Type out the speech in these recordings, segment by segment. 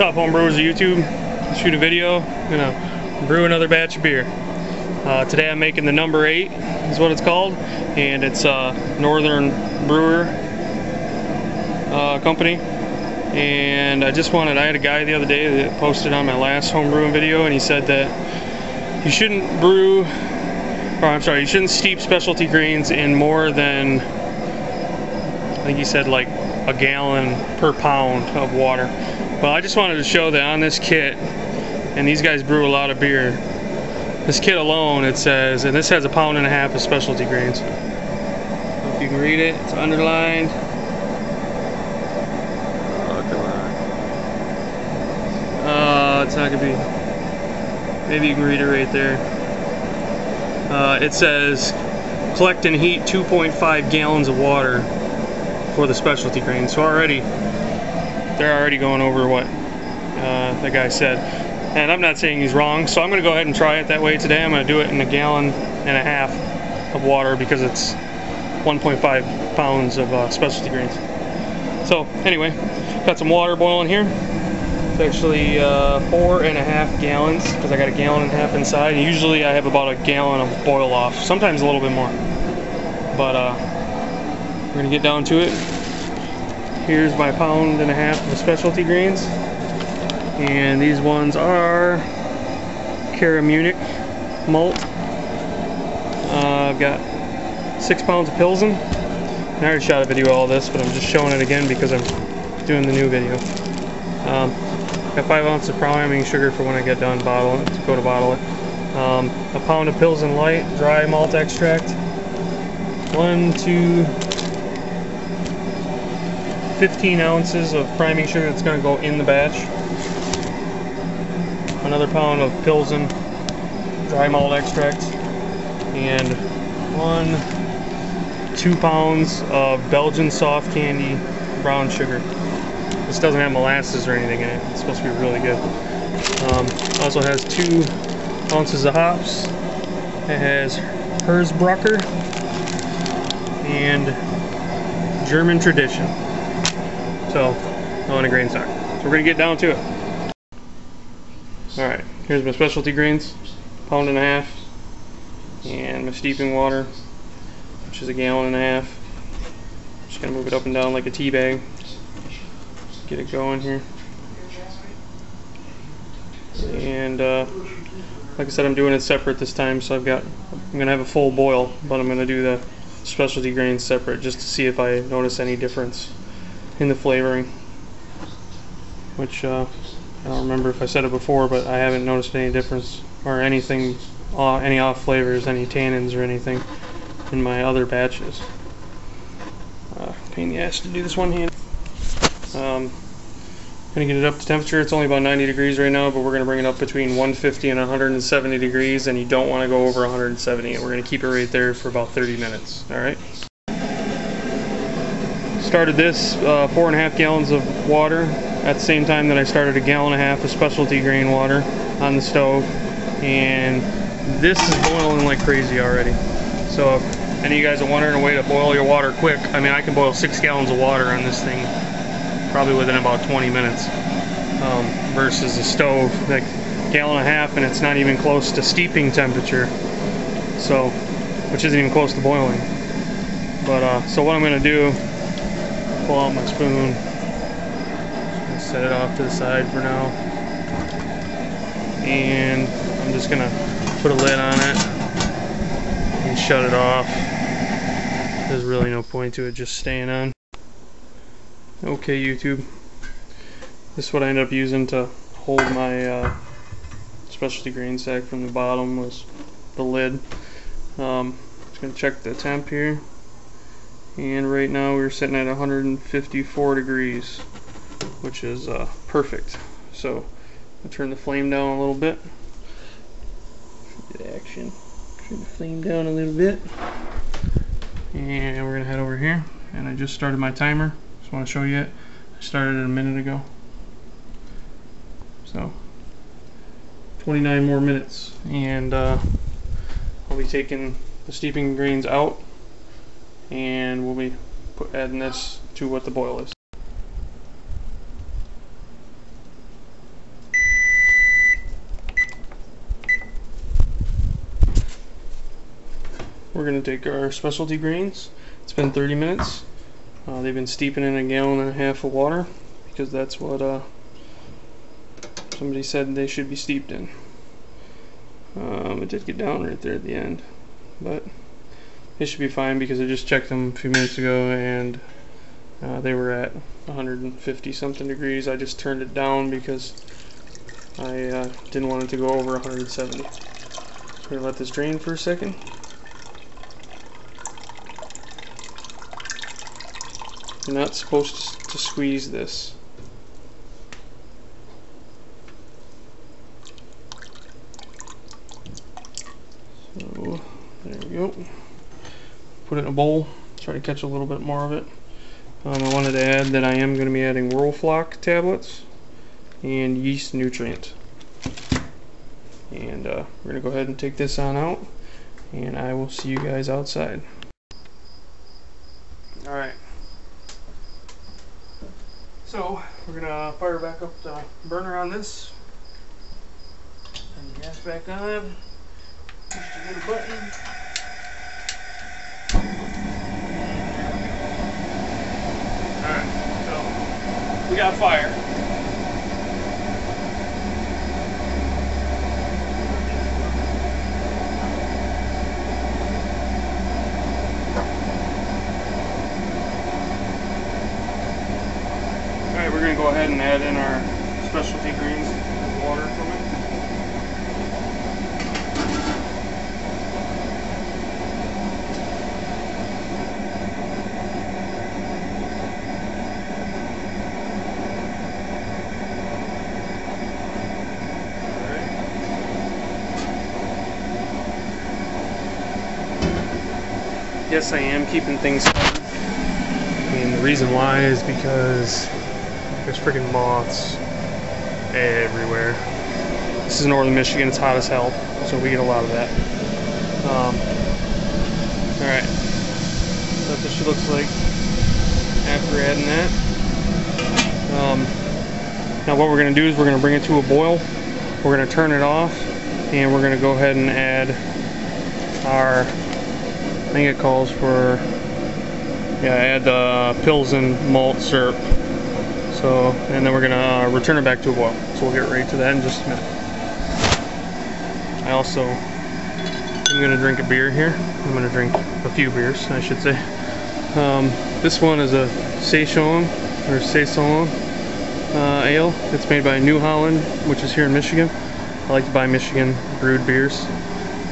Top homebrewers of YouTube. Shoot a video. I'm gonna brew another batch of beer. Today I'm making the number 8 is what it's called, and it's Northern Brewer company. And I had a guy the other day that posted on my last homebrewing video, and he said that you shouldn't you shouldn't steep specialty grains in more than, I think he said, like a gallon per pound of water. Well, I just wanted to show that on this kit, and these guys brew a lot of beer. This kit alone, it says, and this has 1.5 pounds of specialty grains. If you can read it, it's underlined. Oh, come on. It's not gonna be. Maybe you can read it right there. It says, collect and heat 2.5 gallons of water for the specialty grains. So they're already going over what the guy said. And I'm not saying he's wrong, so I'm going to go ahead and try it that way today. I'm going to do it in 1.5 gallons of water because it's 1.5 pounds of specialty grains. So anyway, got some water boiling here. It's actually 4.5 gallons because I got 1.5 gallons inside. And usually I have about 1 gallon of boil off, sometimes a little bit more. But we're going to get down to it. Here's my 1.5 pounds of specialty grains. And these ones are Cara Munich malt. I've got 6 pounds of Pilsen. I already shot a video of all this, but I'm just showing it again because I'm doing the new video. Got 5 ounces of priming sugar for when I get done bottling, to go to bottle it. 1 pound of Pilsen Light dry malt extract. 15 ounces of priming sugar that's going to go in the batch. Another pound of Pilsen dry malt extract, and 2 pounds of Belgian soft candy brown sugar. This doesn't have molasses or anything in it. It's supposed to be really good. Also has 2 ounces of hops. It has Herzbrucker and German Tradition. So, on a grain stock. So we're gonna get down to it. Alright, here's my specialty grains, 1.5 pounds, and my steeping water, which is 1.5 gallons. Just gonna move it up and down like a tea bag. Get it going here. And like I said, I'm doing it separate this time, so I'm gonna have a full boil, but I'm gonna do the specialty grains separate just to see if I notice any difference in the flavoring, which I don't remember if I said it before, but I haven't noticed any difference or anything, any off flavors, any tannins or anything in my other batches. Pain in the ass to do this one hand. Gonna get it up to temperature. It's only about 90 degrees right now, but we're gonna bring it up between 150 and 170 degrees, and you don't want to go over 170. And we're gonna keep it right there for about 30 minutes. All right. Started this 4.5 gallons of water at the same time that I started 1.5 gallons of specialty grain water on the stove, and this is boiling like crazy already. So if any of you guys are wondering a way to boil your water quick, I mean, I can boil 6 gallons of water on this thing probably within about 20 minutes versus a stove like 1.5 gallons, and it's not even close to steeping temperature, so which isn't even close to boiling. But so what I'm going to do, pull out my spoon, set it off to the side for now, and I'm just gonna put a lid on it and shut it off. There's really no point to it just staying on. Okay, YouTube, this is what I ended up using to hold my specialty grain sack from the bottom, was the lid. Just gonna check the temp here. And right now we're sitting at 154 degrees, which is perfect. So I'll turn the flame down a little bit. Get action. Turn the flame down a little bit. And we're gonna head over here. And I just started my timer. Just want to show you it. I started it a minute ago. So 29 more minutes, and I'll be taking the steeping grains out, and we'll be adding this to what the boil is. we're going to take our specialty grains. It's been 30 minutes. They've been steeping in 1.5 gallons of water because that's what somebody said they should be steeped in. It did get down right there at the end, but they should be fine because I just checked them a few minutes ago and they were at 150 something degrees. I just turned it down because I didn't want it to go over 170. I'm going to let this drain for a second. You're not supposed to squeeze this. So there we go. Put it in a bowl. Try to catch a little bit more of it. I wanted to add that I am going to be adding Whirlflock tablets and yeast nutrient. And we're going to go ahead and take this on out, and I will see you guys outside. Alright. So we're going to fire back up the burner on this. Turn the gas back on. Push the little button. Alright, so we got fire. Alright, we're going to go ahead and add in our specialty greens and water from it. Yes, I am keeping things covered, and the reason why is because there's freaking moths everywhere. This is northern Michigan, it's hot as hell, so we get a lot of that. Alright, that's what she looks like after adding that. Now what we're going to do is we're going to bring it to a boil, we're going to turn it off, and we're going to go ahead and add our, I think it calls for, add the Pilsen malt syrup. So, and then we're gonna return it back to a boil. So we'll get right to that in just a minute. I also am gonna drink a beer here. I'm gonna drink a few beers, I should say. This one is a Saison ale. It's made by New Holland, which is here in Michigan. I like to buy Michigan brewed beers.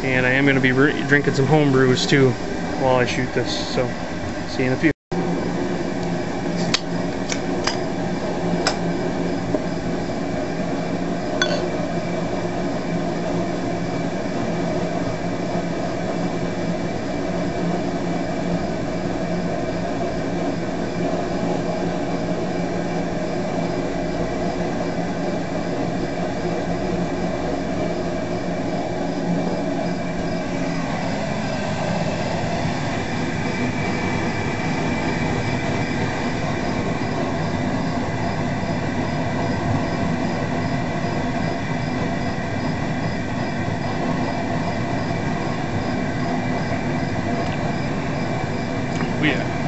And I am going to be drinking some home brews too while I shoot this, so see you in a few. Yeah.